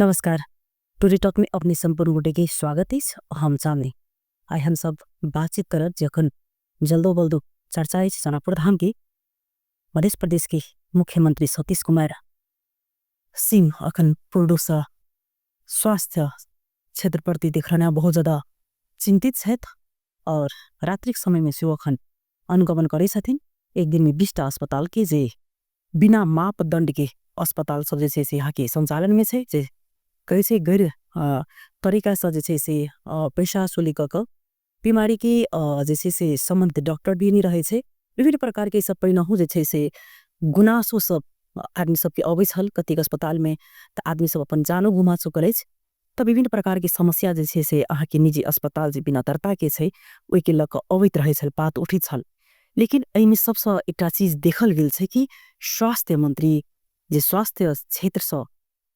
नमस्कार। Today talk में अपने संपूर्ण गोटे के स्वागत है। हम सामने आए हम सब बातचीत करत जखन जल्दो बल्दो चर्चा है सनापुर धाम के मध्य प्रदेश के मुख्यमंत्री सतीश कुमार सिंह अखन पूर्ण सा स्वास्थ्य क्षेत्र प्रति देख रहे बहुत ज़्यादा चिंतित है और रात्रिक समय में से वो अखन अनुगमन करे छथिन। एक दिन में 20टा अस्पताल के जे बिना मापदंड के अस्पताल सब जैसे से यहाँ के संचालन में से जे कैसे गैर तरीका से जैसे से पैसा वसूली क बीमारी के जैसे से संबंधित डॉक्टर भी नहीं रहे छे। विभिन्न प्रकार के सब परिणाम जैसे से गुनासो सब आदमी सबके अबै छल कतिक अस्पताल में त आदमी सब अपन जानो गुमा चुकल छ। त विभिन्न प्रकार के समस्या जैसे से अहाँ के निजी अस्पताल जे बिना तरता के छे ओइ के लक अवैत रहे छल बात उठित छल। लेकिन एहिमे सबसे एकटा चीज देखल गेल छे कि स्वास्थ्य मंत्री जे स्वास्थ्य क्षेत्र से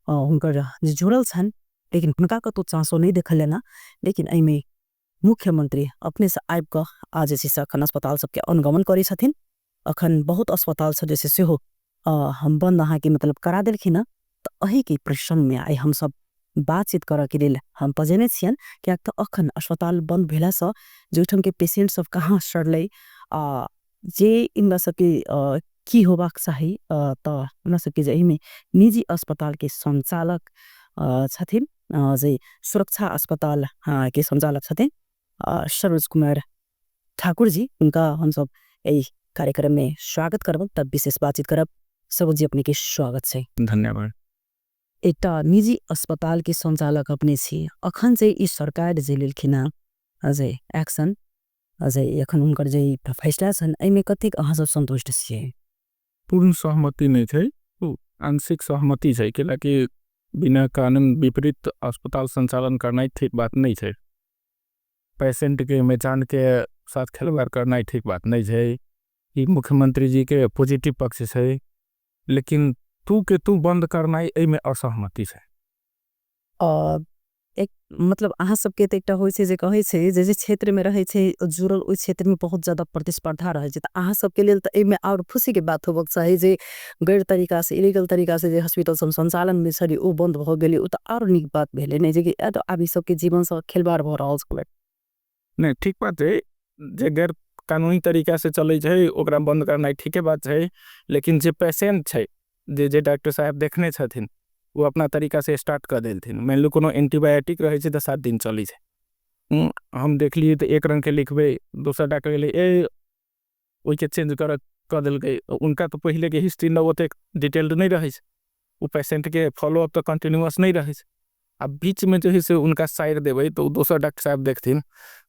हुनकर जे जुड़ल छन लेकिन हुनका कतो चांसो नहीं देखल लेना। लेकिन एहिमे मुख्यमंत्री अपने से आबि क आज जैसे से अखन अस्पताल सबके अनुगमन करे छथिन। अखन बहुत अस्पताल सब जैसे से हो हम बंद अहाँ के मतलब करा देलखिन। त अही के प्रश्न में आई हम सब बातचीत कर के लेल हम पजेने छियन क्या तो अखन अस्पताल बंद भेला से जोठम के पेशेंट सब कहाँ सड़ले जे इनका सबके की होबाक चाही त उना सबके जे एहिमे निजी अस्पताल के संचालक छथिन जे सुरक्षा अस्पताल के संचालक छथिन सरोज कुमार ठाकुर जी उनका हम सब यही कार्यक्रम में स्वागत करब तब विशेष बातचीत करब। सरोज जी अपने के स्वागत है। धन्यवाद। एकटा निजी अस्पताल के संचालक अपने छी अखन जे ई सरकार जे लेलखिन अजय एक्शन अजय अखन उनकर जे फैसला छन एहिमे कतेक अहाँ सब संतुष्ट छियै? पूर्ण सहमति नहीं थे, आंशिक सहमति है कि बिना कानून विपरीत अस्पताल संचालन करना ठीक बात नहीं है। पेशेंट के मेचान के साथ खिलवाड़ करना ठीक बात नहीं है। ये मुख्यमंत्री जी के पॉजिटिव पक्ष है, लेकिन तू बंद करना में असहमति है। एक मतलब अहाँ सबके त एकटा होइ छै जे कहै छै जे क्षेत्र में रहे छै जुड़ल ओइ क्षेत्र में बहुत ज्यादा प्रतिस्पर्धा रहे छै। त अहाँ सबके लेल त एमे और खुशी के बात होबक चाही जे गैर तरीका से इलीगल तरीका से जे हॉस्पिटल सब संचालन में छली ओ बंद भ गेलै ओ त और नीक बात भेलै नै जे कि आदमी सबके जीवन से खिलवाड़ भ रहल छै। नहीं ठीक बात है, जे गैर कानूनी तरीका से चले छै ओकरा बंद करना ठीक बात है। लेकिन जे पेशेंट है जे डॉक्टर साहब देखने छथिन वो अपना तरीका से स्टार्ट कर देलथिन। मान लो कोनो एंटीबायोटिक रहे छै त 7 दिन चली छै। हम देख लिए तो एक रंग के लिखबे दूसरा डॉक्टर के लिए ओइ के चेंज कर देलकै। उनका तो पहले के हिस्ट्री न ओते डिटेल्ड नहीं रहे छै, वो पेशेंट के फॉलो अप तो कंटिन्यूअस नहीं रहे छै। अब बीच में जो है से उनका साइड देवे तो दूसरा डॉक्टर साहब देखथिन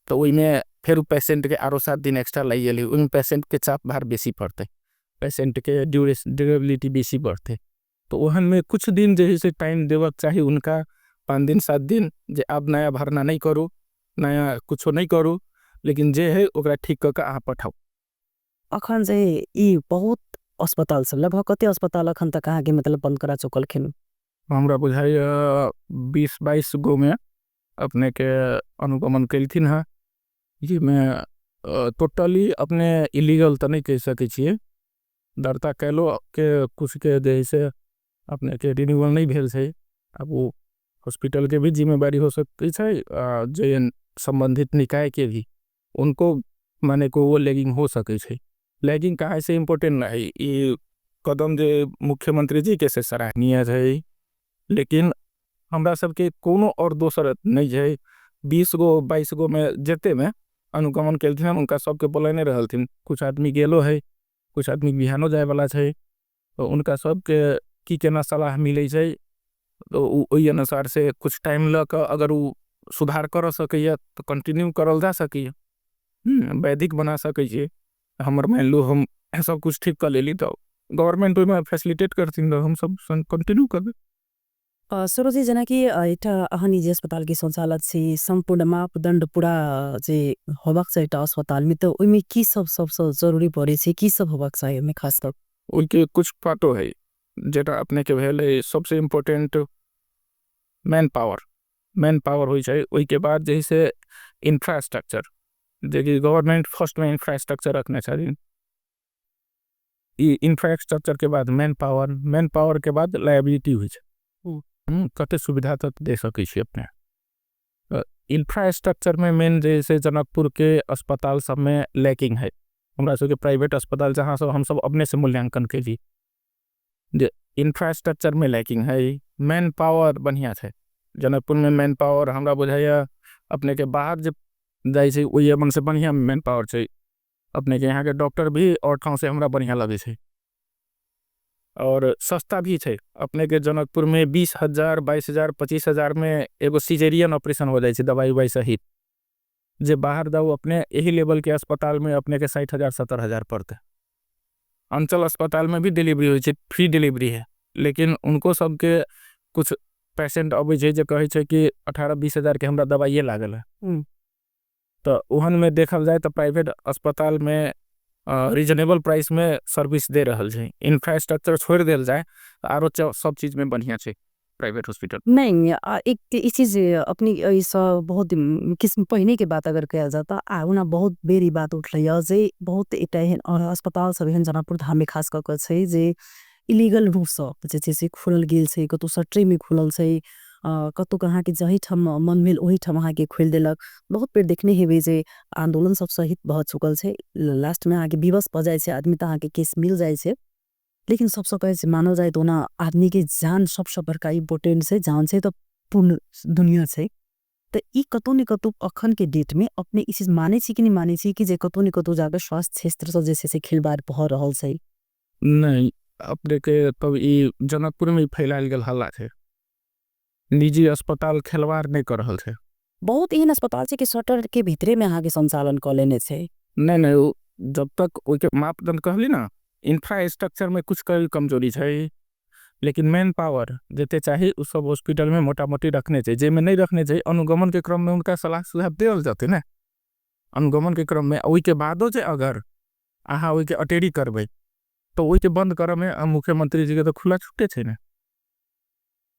तो ओइ में फिर पेशेंट के आरो 7 दिन एक्स्ट्रा लग गेली। उन पेशेंट के चाप भार बेसी पड़ते, पेशेंट के ड्यूरेबिलिटी बेसी बढ़ते। तो वहन में कुछ दिन जैसे टाइम देवक चाहिए उनका 5 दिन 7 दिन जे अब नया भरना नहीं करो नया कुछ नहीं करो, लेकिन जे है ओकरा ठीक करके अहाँ पठाओ। अखन जे ई बहुत अस्पताल सब लगभग कते अस्पताल अखन तक अहाँ के मतलब बंद करा चुकलखिन? हमरा बुझाई 20-22 गो में अपने के अनुगमन कलथिन है। ये मैं टोटली अपने इलीगल तो नहीं कह सके छे, डरता कैलो के कुछ के जैसे अपने के रिन्यूअल नहीं भेल है। अब वो हॉस्पिटल के भी जिम्मेदारी हो सकती है, जो संबंधित निकाय के भी उनको माने को वो लैगिंग हो सके है। लैगिंग कहाँ से इम्पोर्टेंट नहीं, ये कदम जो मुख्यमंत्री जी के से सराहनीय है। लेकिन हमरा सबके कोनो और दोसर नहीं है। 20-22 गो में जेते में अनुगमन कलथिन उनका सबके बोलने रहलथिन। कुछ आदमी गेलो है, कुछ आदमी बिहानो जाए वाला है, तो उनका सबके की केना सलाह मिले छै तो ओइ अनुसार से कुछ टाइम लक अगर वो सुधार कर सके तो कंटिन्यू करल जा सके, वैदिक बना सके। हमर मान लो हम सब कुछ ठीक कर लेली तो गवर्नमेंट में फैसिलिटेट करथिन तो हम सब कंटिन्यू कर दे। सरोजी जना कि एउटा अहाँ निजी अस्पताल के संचालक छी संपूर्ण मापदंड पूरा जे होबाक चाहिए एउटा अस्पताल में तो ओइमे की सब सबसे जरूरी पड़े छै की सब होबाक चाहिए में खास कर उनके कुछ पातो है जेटा अपने के भेले सबसे इम्पोर्टेंट मैन पावर हो जाए। ओई के बाद जैसे इंफ्रास्ट्रक्चर देखिए गवर्नमेंट फर्स्ट में इंफ्रास्ट्रक्चर रखना चाहिए। इंफ्रास्ट्रक्चर के बाद मैन पावर के बाद लायबिलिटी हुई है। कते सुविधा तक दे सकै छी अपने। इंफ्रास्ट्रक्चर में मेन जैसे जनकपुर के अस्पताल सब में लैकिंग है। हमरा सबके प्राइवेट अस्पताल जहाँ सब हम सब अपने से मूल्यांकन कैली जे इंफ्रास्ट्रक्चर में लैकिंग है। मैन पावर बढ़िया है जनकपुर में। मैन पावर हमरा बुझाइया अपने के बाहर जब जाए छै ओहि एमन से बढ़िया मैन पावर छै। अपने के यहाँ के डॉक्टर भी और ठाव से हमरा बढ़िया लगे छै और सस्ता भी छै। अपने के जनकपुर में 20,000 22,000 25,000 में एगो सिजेरियन ऑपरेशन हो जाए छै दवाई उवाई सहित। जे बाहर जाओ अपने यही लेवल के अस्पताल में अपने के 60,000 70,000 पड़ते। अंचल अस्पताल में भी डिलीवरी हो छै, फ्री डिलीवरी है, लेकिन उनको सबके कुछ पेशेंट अबै छै जे कहे छै कि 18-20,000 के हमरा दवाइये लागल है। तो ओहन में देखल जाए तो प्राइवेट अस्पताल में रीजनेबल प्राइस में सर्विस दे रहल छै। इंफ्रास्ट्रक्चर छोड़ देल जाए तो आरो सब चीज में बढ़िया छै प्राइवेट हॉस्पिटल। नहीं एक इस चीज अपनी इस बहुत किस्म पहिने के बात अगर कहा जाता आउना बहुत बेरी बात उठ रही है जे बहुत एक अस्पताल सब एहन जनकपुर धाम में खास करके छै जे इलीगल रूप से जैसे खुलल गेल छै, कतौ सट्रे में खुलल छै, कतौ कहाँ के जही ठम मन भेल ओही ठम अहाँ के खोल देलक। बहुत बेर देखने हेबे जे आंदोलन सब सहित बहुत चुकल छै, लास्ट में आके विवश भ जाए छै आदमी, तो अहाँ के केस मिल जाए छै। लेकिन सबसे कहे से मानल जाए तो ना आदमी के जान सबसे बड़का इम्पोर्टेंट से जान से तो पूर्ण दुनिया से। तो ई कतौ न कतौ अखन के डेट में अपने इस चीज माने छी कि नहीं माने छी कि जे कतौ न कतौ जाकर स्वास्थ्य क्षेत्र से जैसे से खिलवाड़ भ रहल छै। नहीं अपने के तब ई जनकपुर में फैलायल गेल हल्ला है। निजी अस्पताल खिलवाड़ नहीं कर रहल है। बहुत एहन अस्पताल छै कि शटर के भीतरे में अहाँ के संचालन कर लेने छै। नहीं जब तक ओके मापदंड कहली ना इंफ्रास्ट्रक्चर में कुछ कमजोरी है, लेकिन मैन पावर जते चाहिए उस सब हॉस्पिटल में मोटा मोटी रखने चाहिए। जे में नहीं रखने चाहिए अनुगमन के क्रम में उनका सलाह सुझाव देल जाते ना। अनुगमन के क्रम में ओई के बादो जे अगर अहाँ ओई के अटेरी करबे तो ओई के बंद करे में मुख्यमंत्री जी के तो खुला छूटे छै ना।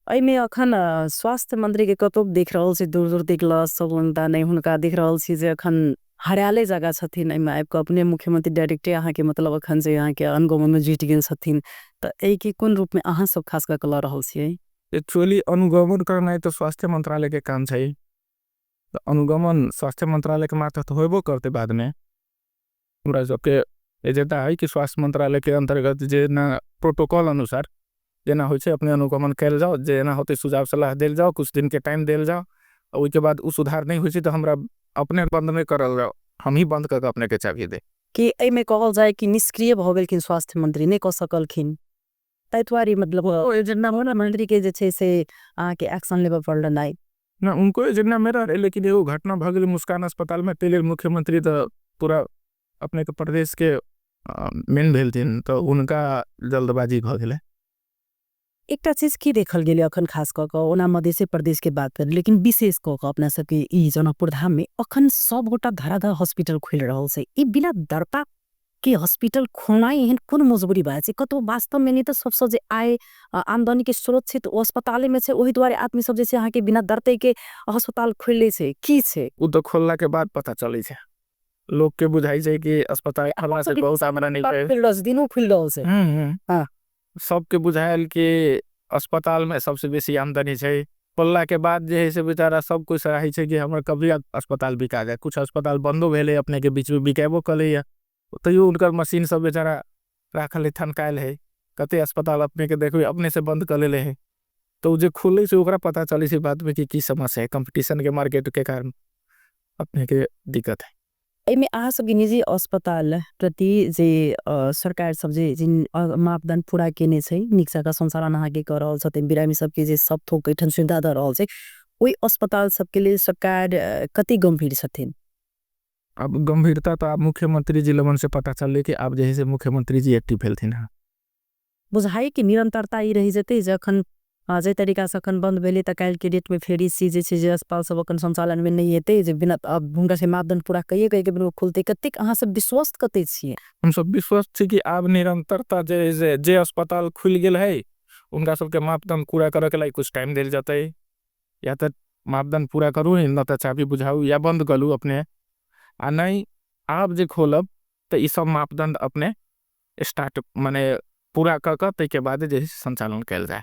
आई में अखन स्वास्थ्य मंत्री के कतौ देख रहल छी, दूर दूर देखल सब उनता नहीं हुनका देख रहल छी जे अखन हरियाले जगह छथिन। एहिमे आबि कऽ अपने मुख्यमंत्री डायरेक्टे अहाँ के मतलब अखन जे अहाँ के अनुगमन में जुटि गेल छथिन, तो एहि के कोन रूप में अहाँ सब खास कर लऽ रहल छियै? एक्चुअली अनुगमन करना तो स्वास्थ्य मंत्रालय के काम छै। तो अनुगमन स्वास्थ्य मंत्रालय के माथा तो होबो करते बाद में। हमरा सबके एजेंडा है कि स्वास्थ्य मंत्रालय के अंतर्गत जे ना प्रोटोकॉल अनुसार जेना होइ छै अपने अनुगमन कैल जाओ, जेना होते सुझाव सलाह देल जाओ, कुछ दिन के टाइम देल जाओ, और उसके बाद उ सुधार नहीं होइ छै तो हमरा अपने बंद नहीं करल जाओ, हम ही बंद करके अपने के चाबी दे कि एहि में कहल जाए कि निष्क्रिय भ गेलखिन स्वास्थ्य मंत्री, नहीं कह सकलखिन। ताहि दुआरे मतलब एजेंडा में मंत्री के जे छै से अहाँ के एक्शन लेबे पड़ल नहीं ना। उनको एजेंडा में रहे, लेकिन एगो घटना भ गेल मुस्कान अस्पताल में, तेले मुख्यमंत्री तो पूरा अपने के प्रदेश के मेन भेलथिन, तो उनका जल्दबाजी भ गेले। एक चीज की देखल गेले अखन खास कऽ ओना मध्य प्रदेश के बात करी, लेकिन विशेष कऽ अपना सबके ई जनकपुर धाम में अखन सब गोटा धराधर हॉस्पिटल खुल रहल छै। ई बिना दरता के हॉस्पिटल खोलना एहन कोन मजबूरी बा छै? कतो वास्तव में नहीं तो सबसे जे आय आमदनी के स्रोत छै तो अस्पताल में छै, ओही द्वारे आदमी सब जैसे अहाँ के बिना दरते के अस्पताल खोलले छै की छै? उ तो खोलला के बाद पता चले छै, लोग के बुझाई छै कि अस्पताल खोलला से बहुत आमदनी है, दिनों खुल रहल छै। हां सबके बुझायल कि अस्पताल में सबसे बेसी आमदनी छै। खोलला के बाद जे है से बेचारा सब कुछ चाहे छै कि हमर कभी अस्पताल बिका जाए। कुछ अस्पताल बंदो भेले अपने के बीच में बिकाबो कले या तैयो उनकर मशीन सब बेचारा राखल है, थनकायल है। कते अस्पताल अपने के देखबे अपने से बंद कर लेले है, तो जे खुले से ओकरा पता चले से बाद में कि की समस्या है। कंपटीशन के मार्केट के कारण अपने के दिक्कत है। एमे अहाँ सब निजी अस्पताल प्रति जे सरकार सब जे जिन मापदंड पूरा केने छै, नीक सा संचालन अहाँ के कर रहल छथिन, बिरामी सब के जे सब थोक ऐठन सुविधा द रहल छै, ओई अस्पताल सब के लिए सरकार कति गंभीर छथिन? अब गंभीरता तो आप मुख्यमंत्री जी लगन से पता चल कि आप जैसे मुख्यमंत्री जी एक्टिव भेलथिन है। बुझाई कि निरंतरता ई रही जते जखन जे तरीका से अखन बंद भेले त काल के डेट में फेर ई चीज जे अस्पताल सब अखन संचालन में नहीं हेते, जे बिना अब हुनका से मापदंड पूरा कइए के बिना खुलते, कतेक अहाँ सब विश्वस्त कते छिए? हम सब विश्वास छी कि अब निरंतरता जे अस्पताल खुल गेल है उनका सबके मापदंड पूरा करे के लिए कुछ टाइम देल जाते, या तो मापदंड पूरा करू न तो चाबी बुझाऊ या बंद करू अपने, आ नहीं आप जे खोलब तो ई सब मापदंड अपने स्टार्ट माने पूरा कर के बाद जे संचालन कैल जाए।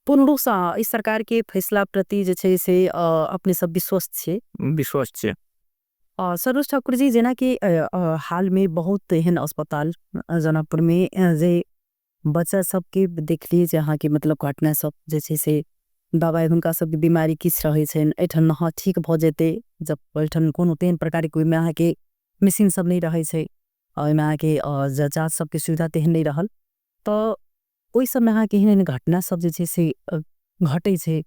पूर्ण रूप से इस सरकार के फैसला प्रति जे छै से अपने सब विश्वस्त छे। विश्वास छे। सरोज ठाकुर जी, जेना कि हाल में बहुत एहन अस्पताल जनकपुर में जे बच्चा सबके देखलिए जे अहाँ के मतलब घटना सब जे छै से दवाई हुनका सब के बीमारी किछ रहे छन, एठन हाँ ठीक भ जेते, जब एठन कोनो तेहन प्रकार के में अहाँ के मशीन सब नहीं रहे छै, में अहाँ के जांच सब के सुविधा तेहन नहीं रहल, तो ओइ समय अहाँ के एहन घटना सब जे छै से घटे छै,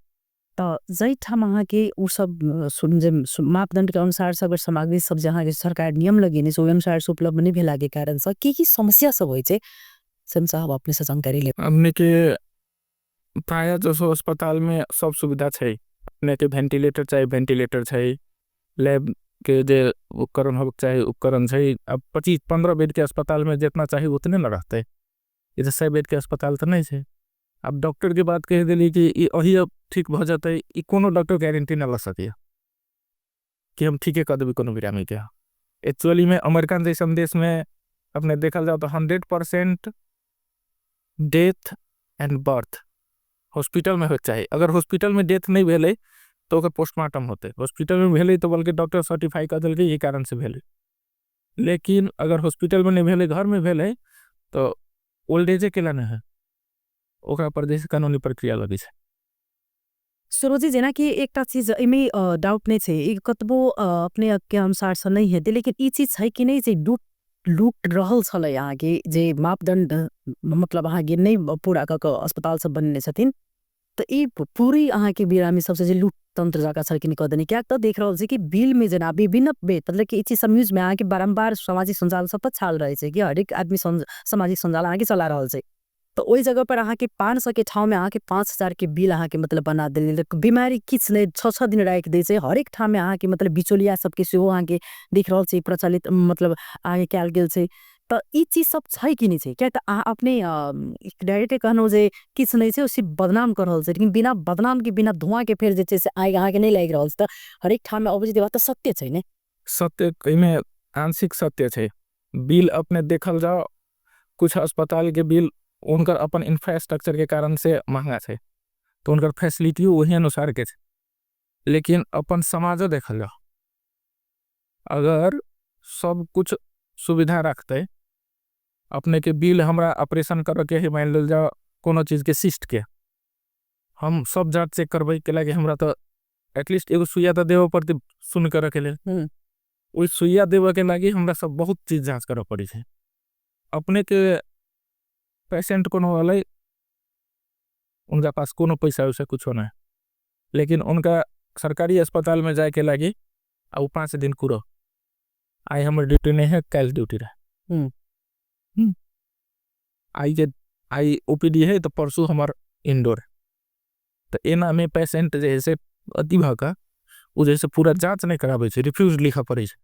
तो जै ठाम अहाँ के उ सब मापदंड के अनुसार सब सामग्री सब जहाँ के सरकार नियम लगेने छै ओइ अनुसार से उपलब्ध नहीं भेला के कारण से की समस्या सब होय छै, सन साहब अपने से जानकारी ले। अपने के प्राय जसो अस्पताल में सब सुविधा छै। अपने के वेंटिलेटर चाहिए वेंटिलेटर छै, लैब के जे उपकरण हो चाहिए उपकरण छै। अब 25-15 बेड के अस्पताल में जितना चाहिए उतने न रहते, ये 100 बेड के अस्पताल तो नहीं छै। अब डॉक्टर के बात कह दिली कि अही अब ठीक भ जाते, ई कोनो डॉक्टर गारंटी न ला सके कि हम ठीक कर देबे कोनो बिरामी के। एक्चुअली में अमेरिकन जैसन देश में अपने देखल जाओ तो 100% डेथ एंड बर्थ हॉस्पिटल में हो चाहिए। अगर हॉस्पिटल में डेथ नहीं भेले तो ओकर पोस्टमार्टम होते, हॉस्पिटल में भेले तो बल्कि डॉक्टर सर्टिफाई कर दिल ये कारण से भेले। लेकिन अगर हॉस्पिटल में नहीं भेले घर में भेले तो ओल्ड एज के लाने है, ओकरा पर जैसे कानूनी प्रक्रिया लगी है। सरोजी, जेना कि एकटा चीज इमे डाउट नहीं छे, ई कतबो अपने के अनुसार से नहीं है, लेकिन ई चीज है कि नहीं जे लूट रहल छले यहाँ के जे मापदंड मतलब अहाँ के नहीं पूरा क अस्पताल सब बनने छथिन, तो ई पूरी अहाँ के बिरामी सबसे जे लूट तंत्र जाका छलकिन कह देनी। क्या तो देख रहल छी कि बिल में जना विभिन्न मतलब कि ई चीज सब न्यूज में आके बारंबार सामाजिक संजाल सब पर छाल रहे छे कि हरेक आदमी सामाजिक संजाल अहाँ के चला रहल छे, तो ओई जगह पर अहाँ के 500 के ठाव में अहाँ के 5000 के बिल अहाँ के मतलब बना देले, बीमारी किछ नहीं 6-6 दिन राख दे छे, हरेक ठाव में अहाँ के मतलब बिचौलिया सबके सेहो अहाँ के दिख रहल छे प्रचलित मतलब आगे कैल गेल छे। तो ई चीज सब छै कि नहीं छे? क्या तो अहाँ अपने डायरेक्ट कहनो जे किछ नहीं छे, सिर्फ बदनाम कर रहल छे, लेकिन बिना बदनाम के बिना धुआं के फिर जे छे से आगे अहाँ के नहीं लाग रहल छे, तो हरेक ठाव में अबे बात तो सत्य छे ने? सत्य में आंशिक सत्य छे। बिल अपने देखल जाओ, कुछ अस्पताल के बिल उनकर अपन इंफ्रास्ट्रक्चर के कारण से महंगा छे, तो उनकर फैसिलिटी वही अनुसार के छे। लेकिन अपन समाजो देखल जाओ, अगर सब कुछ सुविधा रखते, अपने के बिल हमरा ऑपरेशन कर के ही मान लेल जाओ कोनो चीज के सिस्ट के हम सब जांच चेक करबे के लगे हमरा तो एटलीस्ट एगो सुइया तो देवे पड़ती सुन कर के ले, ओई सुइया देवे के लगे हमरा सब बहुत चीज जांच करे पड़ी छे। अपने के पेशेंट कोनो वाले उनका पास कोनो पैसा वैसा कुछ होना है, लेकिन उनका सरकारी अस्पताल में जाए के लगे अब 5 दिन कुरो आई हमर ड्यूटी नहीं है, कैल ड्यूटी रहे। आई ओपीडी है तो परसों हमार इंडोर, तो एना में पेशेंट जैसे अति भागा वो जैसे पूरा जांच नहीं करावे छे, रिफ्यूज लिखा पड़े छे।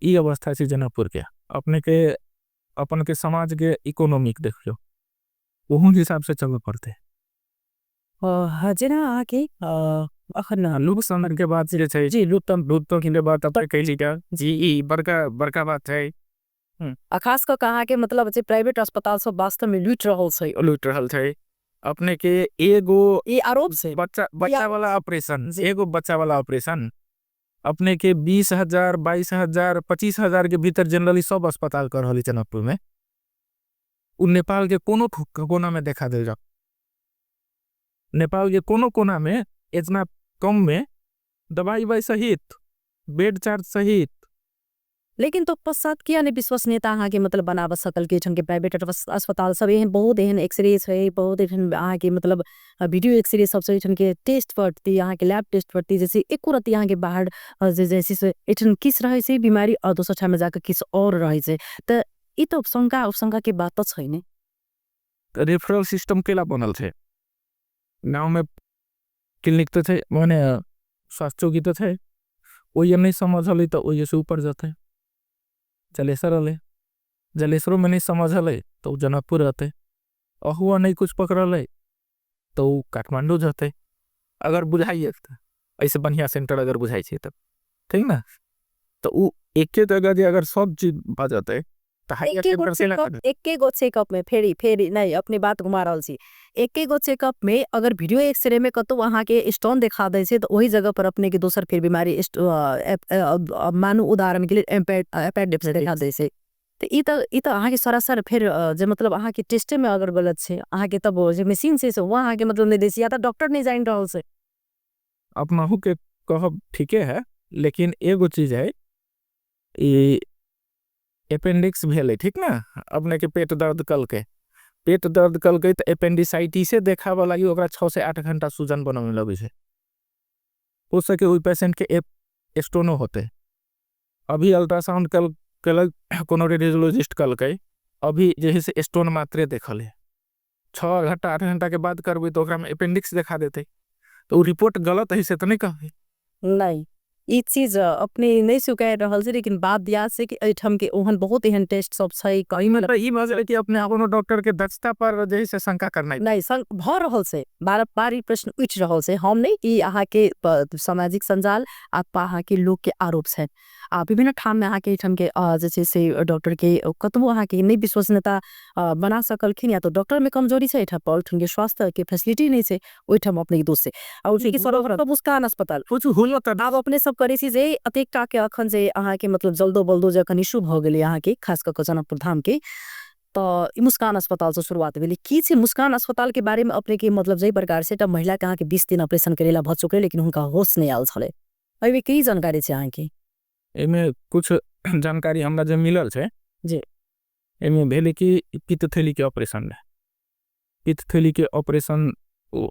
ई अवस्था छे जनकपुर के। अपने के अपन के समाज के इकोनॉमिक देख लो, वही हिसाब से चलना पड़ते है। जेना अहाँ के अखन लूट संदर्भ के बात जे छै जी, लूट के बात अपने कहली का जी, ई बड़का बात है। खास कर अहाँ के मतलब जे प्राइवेट अस्पताल सब वास्तव में लूट रहल छे। अपने के एगो ये आरोप से बच्चा वाला ऑपरेशन, एगो बच्चा वाला ऑपरेशन अपने के 20,000 22,000 25,000 के भीतर जनरली सब अस्पताल कर रहल जनकपुर में। उ नेपाल के कोनो कोना में देखा दे जाओ, नेपाल के कोनो कोना में इतना कम में दवाई सहित बेड चार्ज सहित। लेकिन तो पश्चात किया ने विश्वसनीयता अहाँ के मतलब बनाव सकल के छन के प्राइवेट अस्पताल सब एहन बहुत एहन एक्सरे छै, बहुत एहन अहाँ के मतलब वीडियो एक्सरे सब छै छन के टेस्ट पड़ती अहाँ के लैब टेस्ट पड़ती जैसे एको रति अहाँ के बाहर जैसे से एठन किस रहे छै बीमारी और दोसर ठाम में जाके किस और रहे छै, त ई तो उपशंका के बात तो छै ने। रेफरल सिस्टम केला बनल छे, गांव में क्लिनिक तो छे माने स्वास्थ्य चौकी तो छे, ओय नहीं समझले तो ओय से ऊपर जाते जलेसर ले, जलेसरो में नहीं समझले तो जनकपुर रहते, अहुआ नहीं कुछ पकड़ले तो काठमांडू जाते। अगर बुझाइए ऐसे बढ़िया सेंटर अगर बुझाई छे तब ठीक ना, तो उ एके जगह जे अगर सब चीज बा जाते तो हाई एके गो चेकअप में फेरी नहीं अपनी बात घुमा रहल छी एके गो चेकअप में अगर वीडियो एक्सरे में कतो वहाँ के स्टोन दिखा दे से तो वही जगह पर अपने के दोसर फिर बीमारी मानू उदाहरण के लिए एपेंडिक्स दिखा दे से तो ई तो अहाँ के सरासर फिर जे मतलब अहाँ के टेस्ट में अगर गलत छे अहाँ के तब जे मशीन से वहाँ के मतलब नहीं देसी या तो डॉक्टर नहीं जान रहल से अपनाहू के कहब ठीके है लेकिन एगो चीज है ये अपेंडिक्स भेले ठीक ना अपने के पेट दर्द कल के तो अपेंडिसाइटिस से देखा वाला ही ओकरा 6 से 8 घंटा सूजन बनावे लगे छे हो सके ओई पेशेंट के स्टोनो होते अभी अल्ट्रासाउंड कल कोनो रेडियोलॉजिस्ट कल के अभी जैसे स्टोन मात्रे देखल है 6 घंटा 8 घंटा के बाद करबे तो ओकरा में अपेंडिक्स दिखा देते तो रिपोर्ट गलत है से तो नहीं कहबे नहीं ई चीज अपने नहीं स्वीकार रहल से लेकिन बात याद से कि एठम के ओहन बहुत एहन टेस्ट सब छै कई में ई मजे कि अपने कोनो डॉक्टर के दक्षता पर जैसे शंका करना नहीं भ रहल से बार प्रश्न उठ रहल से हम नहीं ई अहाँ के सामाजिक संजाल आपा अहाँ के लोग के आरोप है विभिन्न ठाम में अहाँ के एठम के जैसे से डॉक्टर के कतबो अहाँ के नहीं विश्वसनीयता बना सकलखिन या तो डॉक्टर में कमजोरी से एठम पर के स्वास्थ्य के फैसिलिटी नहीं से ओठम अपने के दोष से और के सर्वप्रथम मुस्कान अस्पताल कुछ होलो त अब अपने सब करे छी जे अतेकटा के अखन जे अहाँ के मतलब जल्दो बल्दो जखन इशू भ गेलै अहाँ के खास क के जनकपुर धाम के तो मुस्कान अस्पताल से शुरुआत भेली की छे मुस्कान अस्पताल के बारे में अपने के मतलब जई प्रकार से महिला के अहाँ के 20 दिन ऑपरेशन करेला भ चुके लेकिन उनका होश नहीं आल छले अबे की जानकारी छे अहाँ के एमे कुछ जानकारी हमरा जे मिलल छे जी एमे भेले कि पित्तथैली के ऑपरेशन है पित्तथैली के ऑपरेशन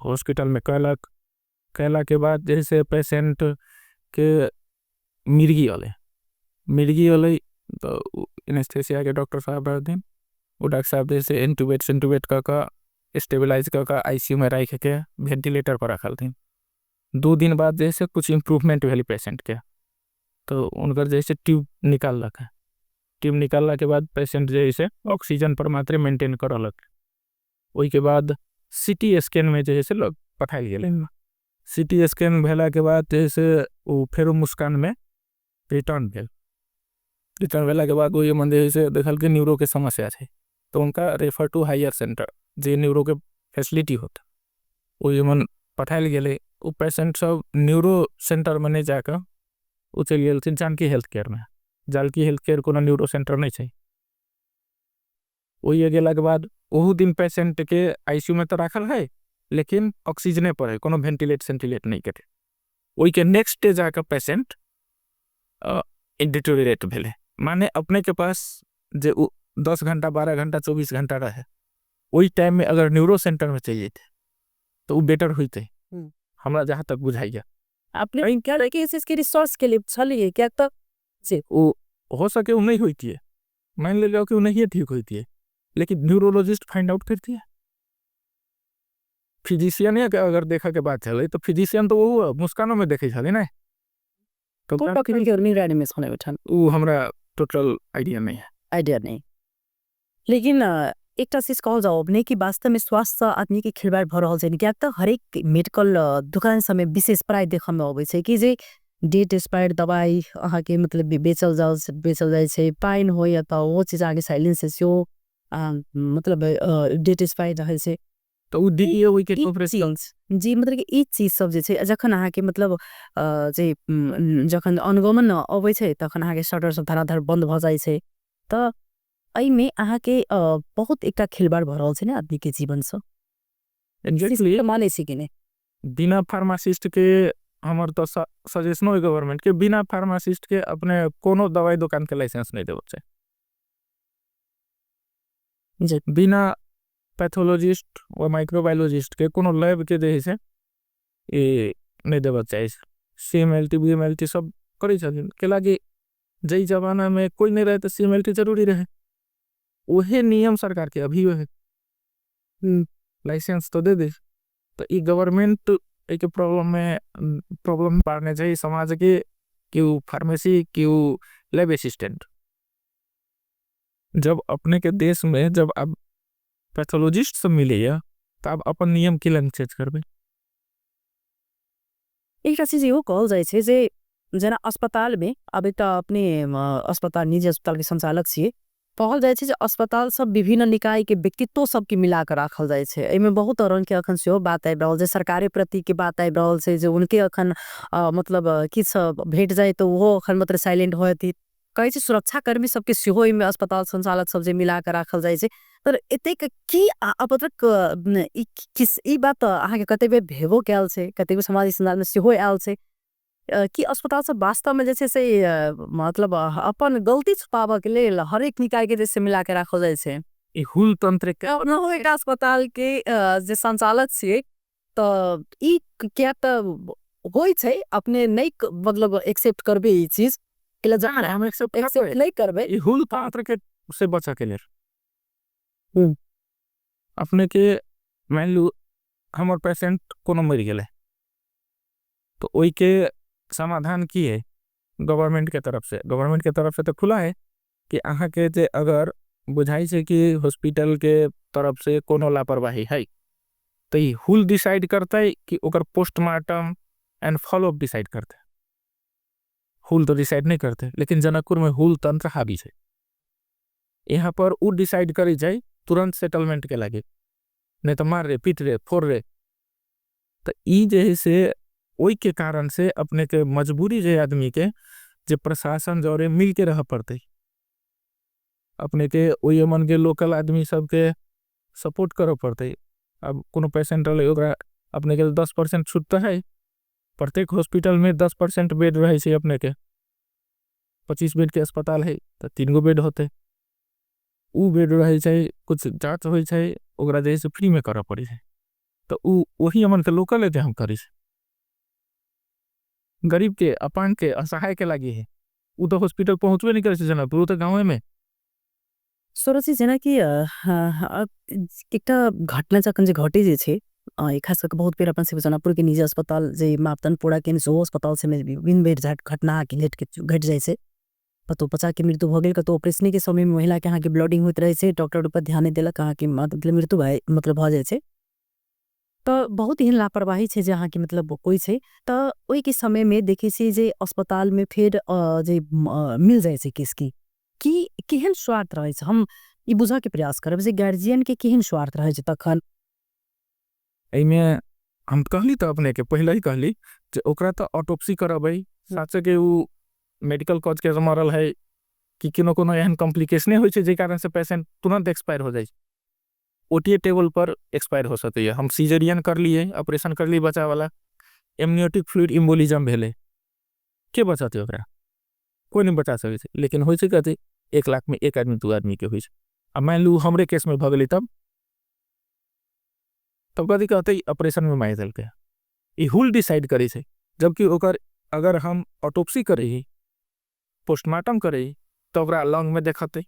हॉस्पिटल में कैला के बाद जैसे पेशेंट के मिर्गी वाले तो एनेस्थेसिया के डॉक्टर साहब दिन वो डॉक्टर साहब जैसे इंटूबेट का स्टेबलाइज का आईसीयू में रख के वेंटिलेटर पर रखल थी 2 दिन बाद जैसे कुछ इम्प्रूवमेंट भेली पेशेंट के तो उनकर जैसे ट्यूब निकालला के बाद पेशेंट जैसे ऑक्सीजन पर मात्रा मेंटेन करलक वही के बाद सीटी स्कैन में जैसे लोग पठाई गेले सीटी स्कैन भेला के बाद जैसे वो फिर मुस्कान में रिटर्न भेला के बाद वो मंदिर से देखल के न्यूरो के समस्या थे तो उनका रेफर टू हायर सेंटर जे न्यूरो के फैसिलिटी होता वो मन पठायल गेले वो पेशेंट सब न्यूरो सेंटर में नहीं जाकर वो चल गए जानकी हेल्थ केयर में जानकी हेल्थ केयर को न्यूरो सेंटर नहीं चाहिए वही गेला के बाद वह दिन पेशेंट के आईसीयू में तो रखल है लेकिन ऑक्सीजने पर है कोनो वेंटिलेट नहीं करे वही के नेक्स्ट डे जाकर पेशेंट डिटोरिएट भेले माने अपने के पास जे 10 घंटा 12 घंटा 24 घंटा रहे वही टाइम में अगर न्यूरो सेंटर में चाहिए थे तो वो बेटर होते हमरा जहाँ तक बुझाइया आपने क्या लगे इसके रिसोर्स के लिए चलिए क्या तक से वो हो सके वो नहीं होती है मान ले जाओ कि वो नहीं ठीक होती है लेकिन न्यूरोलॉजिस्ट फाइंड आउट करती है फिजिशियन अगर देखा के बात चले तो फिजिशियन तो वो मुस्कानों में देखे छले ना तो डॉक्टर के निगरानी में सोने बैठन वो हमरा टोटल आइडिया नहीं लेकिन एकटा चीज कहल जाओ अपने कि वास्तव में स्वास्थ्य आदमी के खिलवाड़ भ रहल छै क्या तो हरेक मेडिकल दुकान सब में विशेष प्राइस देखा में आवे छै कि जे डेट एक्सपायर्ड दवाई अहाँ के मतलब बेचल जाए छै पाइन हो या तो वो चीज आगे साइलेंस से मतलब डेट एक्सपायर्ड रहे छै तो वो दिए वही के ऑपरेशन जी मतलब कि ई चीज सब जे छै जखन अहाँ के मतलब जे जखन अनुगमन अबै छै तखन अहाँ के शटर सब धराधर बंद भ जाय छै त आई में अहाँ के बहुत एकटा खिलवाड़ भ रहल छै ने आदमी के जीवन से एग्जैक्टली माने छै कि नहीं बिना फार्मासिस्ट के हमर तो सजेशनो है गवर्नमेंट के बिना फार्मासिस्ट के अपने कोनो दवाई दुकान के लाइसेंस नहीं देबो छै बिना पैथोलॉजिस्ट और माइक्रोबायोलॉजिस्ट के कोनो लैब के जे से ए नहीं देबो चाहिए सीएमएलटी बीएमएलटी सब करे छथिन के लागी जई जमाना में कोई नहीं रहे तो सीएमएलटी जरूरी रहे वही नियम सरकार के अभी है लाइसेंस तो दे तो ये गवर्नमेंट एक प्रॉब्लम पारने चाहिए समाज के क्यों फार्मेसी क्यों लैब असिस्टेंट जब अपने के देश में जब आप पैथोलॉजिस्ट सब मिले तो आप अपन नियम के लंग चेंज करबे एक चीज यो कहल जाय छै जे जना अस्पताल में अब एक अपने अस्पताल निजी अस्पताल के संचालक छे कहल जाइ छै जे अस्पताल सब विभिन्न निकाय के व्यक्तित्व सबके मिला के राखल जाइ छै। एमे बहुत तरह के अखन सेहो बात आबि रहल छै, सरकारे प्रति के बात आबि रहल छै जे उनके अखन मतलब किछ भेट जाए तो वो अखन मतलब साइलेंट होयती। कहै छै सुरक्षा कर्मी सबके सेहो एमे अस्पताल संचालक सब जे मिला के राखल जाइ छै। तर एतेक की अपत्रक ई बात अहाँके कते बेर भेबो कैल छै, कते बेर समाज संचार में सेहो आयल छै कि अस्पताल सब वास्तव में जैसे से मतलब अपन गलती छुपावे के लेल हर एक निकाय के जैसे मिला के राखल जाय छै। ई हुल तंत्र के न हो एकटा अस्पताल के जे संचालक छियै त ई क्या त होय छै अपने नहीं मतलब एक्सेप्ट करबे ई चीज इला जान हम एक्सेप्ट एक्सेप्ट नहीं करबे। ई हुल तंत्र के से बचा के लेल अपने के मान लू हमर पेशेंट कोनो मर गेले तो ओई के समाधान की है गवर्नमेंट के तरफ से तो खुला है कि अहाँ के जे अगर बुझाई छै कि हॉस्पिटल के तरफ से कोनो लापरवाही है तो ई हुल डिसाइड करता है कि ओकर पोस्टमार्टम एंड फॉलोअप डिसाइड करते। हुल तो डिसाइड नहीं करते, लेकिन जनकपुर में हुल तंत्र हावी है। यहाँ पर उ डिसाइड करी जाए तुरंत सेटलमेंट के लगे, नहीं तो मार रे पीट रे फोड़ रे। तो ई जैसे ओई के कारण से अपने के मजबूरी जे आदमी के जे प्रशासन जौरे मिल के रह पड़ते, अपने के ओई अमन के लोकल आदमी सब के सपोर्ट करो पड़ते। अब कोनो पेशेंट रहे ओकरा अपने के 10% छूटता है, प्रत्येक हॉस्पिटल में 10% बेड रहे छै, अपने के 25 बेड के अस्पताल है तो 3 गो बेड होते, उ बेड रहे छै, कुछ जांच होई छै ओकरा जैसे फ्री में करा पड़ी है। तो उ वही अमन के लोकल है हम करी, गरीब के अपांग के असहाय के लगी है उ तो हॉस्पिटल पहुंचबे नहीं करे छै जनकपुर, तो गाँव में सोरसी जेना कि एकटा घटना जखन जे घटे जे छै खास करके बहुत बेर अपन जनकपुर के निजी अस्पताल जे मापदंड पूरा के जो अस्पताल से विभिन्न बेर घटना घट जाए छै, कतौ बच्चा के मृत्यु भ गेल, कतौ ऑपरेशन के समय में महिला के अहाँ के ब्लीडिंग होइत रहे छै, डॉक्टर ऊपर ध्यान नहीं देलक, अहाँ के मृत्यु मतलब भ जाए छै। तो बहुत ही लापरवाही छै जे अहाँ के मतलब कोई छै तो ओई के समय में देखे छी जे अस्पताल में फिर जे मिल जाए छै किसकी कि केहन स्वार्थ रहे छै। हम ई बुझा के प्रयास करब जे गार्जियन के केहन स्वार्थ रहे छै तखन। एमे हम कहली तो अपने के पहले ही कहली जे ओकरा तो ऑटोप्सी करबै, साथे के उ मेडिकल कॉज के मरल है कि किनो कोनो एहन कॉम्प्लिकेशन होय छै जे कारण से पेशेंट तुरंत एक्सपायर हो जाए, ओटीए टेबल पर एक्सपायर हो सकते है। हम सीजरियन कर लिए, ऑपरेशन कर लिए बच्चा वाला, एमनियोटिक फ्लूइड एम्बोलिज्म भेले, के बचाते ओकरा कोई नहीं बचा सके छै। लेकिन होय छै कथि 1 लाख में 1 आदमी 2 आदमी के होय छै। अब मान लू हमरे केस में भ गेली तब कथी कहते ऑपरेशन में मार देलके, ई हुल डिसाइड करे छै। जबकि ओकर अगर हम ऑटोप्सी करे पोस्टमार्टम करे तो ओकरा लंग में देखते,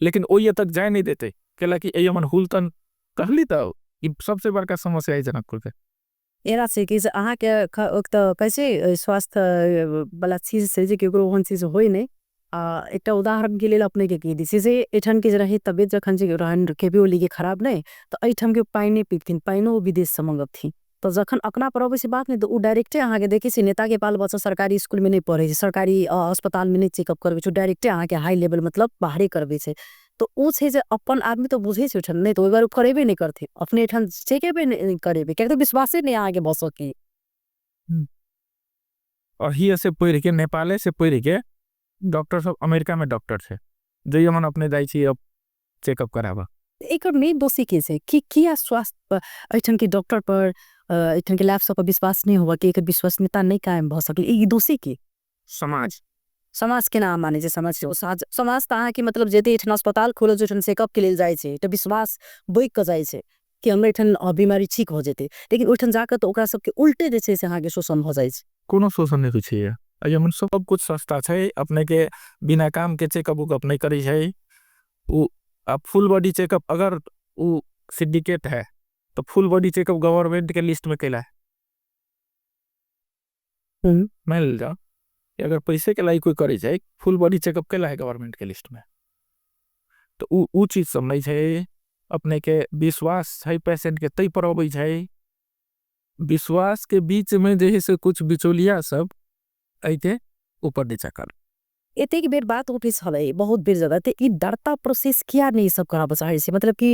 लेकिन ओये तक जाए नहीं देते केला कि एमन हुल तन कहली तो ई सबसे बड़का समस्या है जनकपुर के। एरा से कि अहाँ के तो कैसे स्वास्थ्य वाला चीज से जे केकरो ओहन चीज होय नहीं। एकटा उदाहरण के लेल अपने के कह दी से एठन के रही तबियत जखन जे रहन केबियो लिगे खराब नहीं तो एठम के पानी नहीं पीथिन, पाइनो विदेश से मंगबथिन। तो जखन अपना पर अबै से बात नहीं तो उ डायरेक्टे अहाँ के देखे छी नेता के बाल बच्चा सरकारी स्कूल में नहीं पढ़े छै, सरकारी अस्पताल में नहीं चेकअप करबे छै, डायरेक्टे अहाँ के हाई लेवल मतलब बाहरे करबे छै। तो उ छै जे अपन आदमी तो बुझे छै उठन नहीं तो बार करेबे नहीं करथे, अपने एठन चेकअप नहीं करेबे क्या तो विश्वासे नहीं आगे बस की। और ही ऐसे पढ़ के नेपाले से पढ़ के डॉक्टर सब अमेरिका में डॉक्टर छे जे हमन अपने जाई छी अब चेकअप कराबा। एकर नहीं दोषी के छै कि किया स्वास्थ्य एठन के डॉक्टर पर एठन के लैब सब पर विश्वास नहीं हुआ कि एकर विश्वसनीयता नहीं कायम भ सकल, ई दोषी के समाज के नाम माने जे समाज समाज त अहाँ के मतलब जेते एठन अस्पताल खोलो जेठन चेकअप के लेल जाय छै तो विश्वास बैक के जाय छै कि हमरा एठन बीमारी ठीक हो जेते, लेकिन ओठन जाकर तो ओकरा सब के उल्टे जे छै से अहाँ के शोषण हो जाय छै। कोनो शोषण नहीं छै ये, एमन सब कुछ सस्ता छै, अपने के बिना काम के चेकअप उकअप नहीं करी छै। उ अब फुल बॉडी चेकअप अगर उ सिंडिकेट है तो फुल बॉडी चेकअप गवर्नमेंट के लिस्ट में कैला है। मान जा अगर पैसे के लाई कोई करे जाए फुल बॉडी चेकअप कैला है गवर्नमेंट के लिस्ट में, तो उ चीज सब नहीं छै। अपने के विश्वास है पेशेंट के तई पर अबै छै, विश्वास के बीच में जे है से कुछ बिचौलिया सब ऐते ऊपर नीचा कर एतेक बेर बात उठै छलै बहुत बेर ज्यादा ते ई दर्ता प्रोसेस किया नहीं सब कराबऽ चाहै छै मतलब कि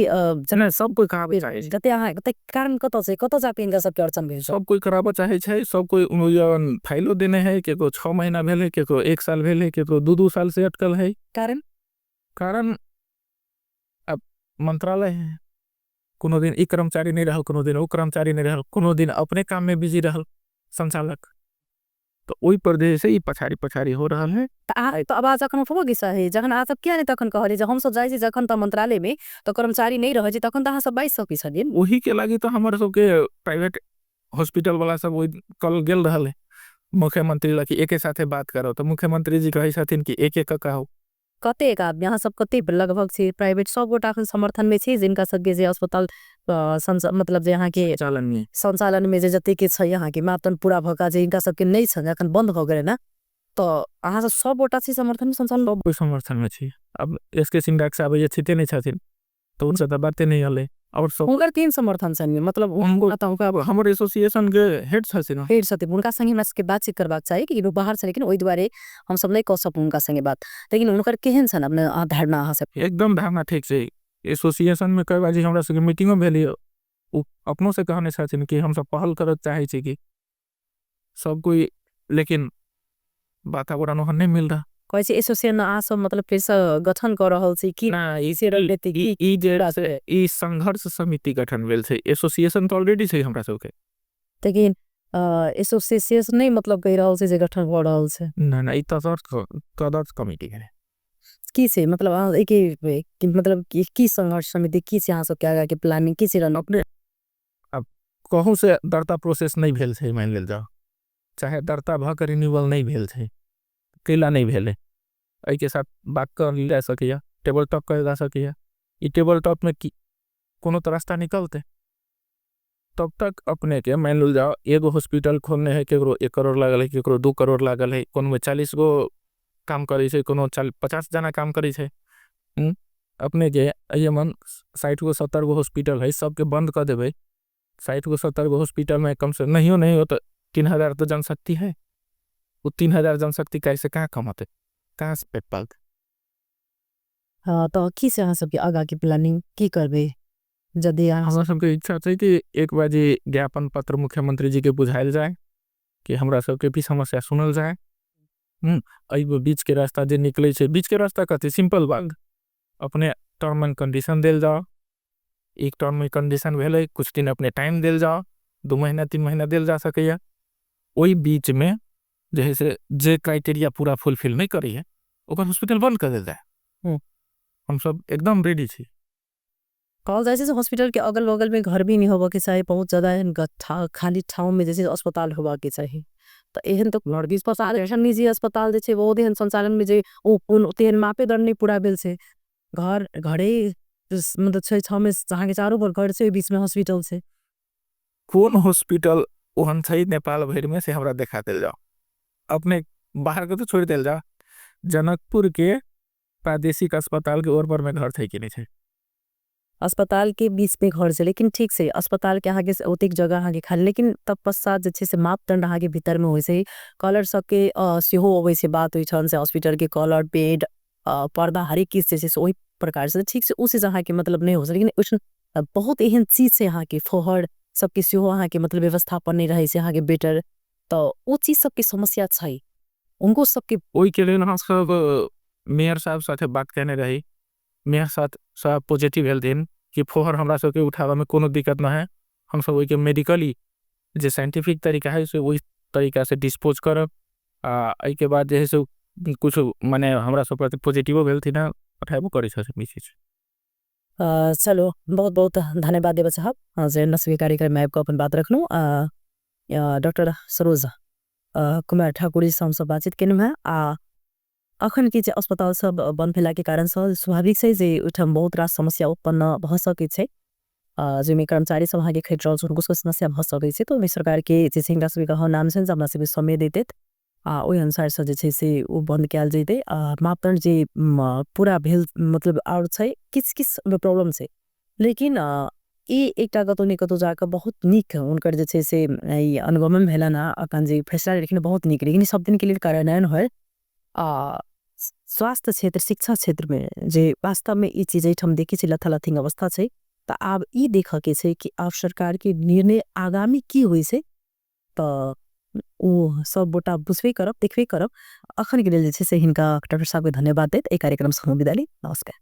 नहीं सब कोई कराबे चाहे छै जते अहाँ त कारण कतऽ छै कतऽ जाके इनका सबके अड़चन भेल सब कोई कराबऽ चाहे छै सब कोई जवन फाइलो देने है केको 6 महीना भेल है केको 1 साल भेल है केको 2 साल से अटकल है कारण कारण अब मंत्रालय है कोनो दिन ई कर्मचारी नहीं रहल कोनो दिन वो कर्मचारी नहीं रहल कोनो दिन अपने काम में बिजी रहल संचालक तो ओई पर जे से ई पछाड़ी पछाड़ी हो रहल है तो अब जखन उठबो कि सही जखन अहाँ सब किया नहीं तखन कहली जे हम सब जाइ छी जखन त मंत्रालय में तो कर्मचारी नहीं रहे छै तखन त अहाँ सब बाइज सकै छलिए वही के लागी तो हमर सबके प्राइवेट हॉस्पिटल वाला सब ओई कल गेल रहल है मुख्यमंत्री लगी एके साथे बात करो तो मुख्यमंत्री जी कहे छथिन कि एक एक कहो कतेक आदमी अहाँ सब कते लगभग छै प्राइवेट सब गोटा के समर्थन में छै जिनका सबके जे अस्पताल मतलब जे यहाँ के संचालन में जे जते के छै यहाँ के मापदंड पूरा भका जे इनका सबके नहीं छ अखन बंद भ गेलै ना तो अहाँ सब गोटा छै समर्थन में संचालन सब कोई समर्थन में छी अब एसके सिंह डाक साहब ये छिते नहीं छथिन तो उनसे तो बातें नहीं हले और सब उनकर तीन समर्थन छन् मतलब उनका हमर एसोसिएशन के हेड छथिन हेड छथिन उनका संगे हमरा सबके बातचीत करबाक चाहिए कि बाहर से लेकिन ओई दुआरे हम सब नहीं कह सकू उनका संगे बात लेकिन उनकर केहन छन् अपने धारणा अहाँ सब एकदम धारणा ठीक छै एसोसिएशन में कई बाजी हमरा सबके मीटिंगो भेली अपनों से कहने छथिन कि हम सब पहल करत चाहे छी कि सब कोई लेकिन वातावरण वहाँ नहीं मिल रहा कहै छै एसोसिएशन अहाँ सब मतलब फिर से गठन कर रहल छी कि ना ई जे ई संघर्ष समिति गठन भेल छै एसोसिएशन तो ऑलरेडी छै हमरा सबके लेकिन एसोसिएशन नहीं मतलब कह रहल छै जे गठन भ रहल छै ना ना ई तदर्थ कमिटी है की से मतलब एक मतलब की संघर्ष समिति की से अहाँ सब के आगे के प्लानिंग की से रन अपने अब कहूँ से दर्ता प्रोसेस नहीं भेल छै मान लेल जाओ चाहे दर्ता भ के रिन्यूअल नहीं भेल छै कैला नहीं भेले एहि के साथ बात कर जा सकिया टेबल टॉक कर जा सकिया ई टेबल टॉक में कोनो तो रास्ता निकलते तब तक अपने के मान लो जाओ एगो हॉस्पिटल खोलने है केकरो 1 करोड़ लागल है केकरो 2 करोड़ लागल है कोनो में 40 गो काम करे छै कोनो 50 जना काम करे छै अपने के मन 60 गो 70 गो हॉस्पिटल है सबके बंद कर देवे 60 गो 70 गो हॉस्पिटल में कम से नहीं हो तो 3000 तो जनशक्ति है वो 3000 जनशक्ति कैसे कहाँ कमाते कहाँ से पेट पालते हाँ तो की से अहाँ सबके आगा के प्लानिंग की करबे जदि हमरा सबके इच्छा छै कि एक बाजी ज्ञापन पत्र मुख्यमंत्री जी के बुझायल जाए कि हमरा सबके भी समस्या सुनल जाए बीच के रास्ता जे निकले छै बीच के रास्ता कथी सिंपल बात अपने टर्म एंड कंडीशन देल जाओ एक टर्म में कंडीशन भेले कुछ दिन अपने टाइम देल जाओ 2 महीना 3 महीना देल जा सके ओई बीच में जैसे जे क्राइटेरिया पूरा फुलफिल नहीं करी है ओकर हॉस्पिटल बंद कर देल जाए हम सब एकदम रेडी छी कहल जाए हॉस्पिटल के अगल बगल में घर भी नहीं होबा के चाहिए बहुत ज्यादा खाली ठाव में जैसे अस्पताल होबा के चाहिए तो एहन तो लड़की अस्पताल ऐसा निजी अस्पताल जे छै बहुत एहन संचालन में जे तेहन मापेदंड नहीं पूरा भेल छै घर घरे मतलब 6 में जहाँ के चारों पर घर से बीच में हॉस्पिटल से कौन हॉस्पिटल ओहन छै नेपाल भर में से हमरा देखा देल जाओ अपने बाहर के तो छोड़ देल जाओ जनकपुर के प्रादेशिक अस्पताल के ओर पर में घर थे कि नहीं थे अस्पताल के बीच में घर से लेकिन ठीक से अस्पताल के आगे से ओतेक जगह आगे खाली लेकिन तब पश्चात जे से मापदंड आगे भीतर में होइसे कलर सबके सेहो अबै से बात होइ छन से हॉस्पिटल के कलर बेड पर्दा हर एक चीज जैसे वही प्रकार से ठीक से उस जहाँ के मतलब नहीं हो सके लेकिन उस बहुत एहन चीज से यहाँ के फोहर सबके सेहो यहाँ के मतलब व्यवस्थापन नहीं रहे से यहाँ के बेटर तो वो चीज सबके समस्या छै उनको सबके ओई के लिए हम सब मेयर साहब साथे बात करने रही मेयर साहब पॉजिटिव भेल दिन कि फोहर हमरा सबके उठावा में कोनो दिक्कत ना है हम सब ओई के मेडिकली जे साइंटिफिक तरीका है से वही तरीका से डिस्पोज करब एहि के बाद जे से कुछ माने हमरा सब प्रति पॉजिटिव भेल थी ना उठाबो करे छ मिसिस चलो बहुत बहुत धन्यवाद देव साहब जे नस्वी कार्यक्रम में आपको अपन बात रखनु डॉक्टर सरोज कुमार ठाकुर से हम सब बातचीत केनु है अखन के अस्पताल सब बंद भेला के कारण स्वाभाविक है जे उठम बहुत रास समस्या उत्पन्न भ सके छै जिम्मे कर्मचारी सब आगे खैट रहल उनको समस्या भ सके छै तो सरकार के जे सिंह का नाम से हमरा सब समय देते ओहि अनुसार से जे छै से ओ बंद कयल जैते मापदंड जे पूरा भेल मतलब और छै किस प्रॉब्लम छै लेकिन एकटा कतौ नहीं कतौ जाकर बहुत निक उनकर जे छै से अनुगमन भेला ना अखन जे फैसला लेकिन बहुत निक लेकिन सब दिन के लिए कार्यान्वयन है स्वास्थ्य क्षेत्र शिक्षा क्षेत्र में जे वास्तव में ई चीज हम देखी छी लथालथिंग अवस्था छै त आब ई देख के छै कि आब सरकार के निर्णय आगामी की होई छै त ओ सब गोटा बुझबे करब देखबे करब अखन के लेल जे छै से हिनका डॉक्टर साहब के धन्यवाद देत ए कार्यक्रम से हम विदा ली नमस्कार।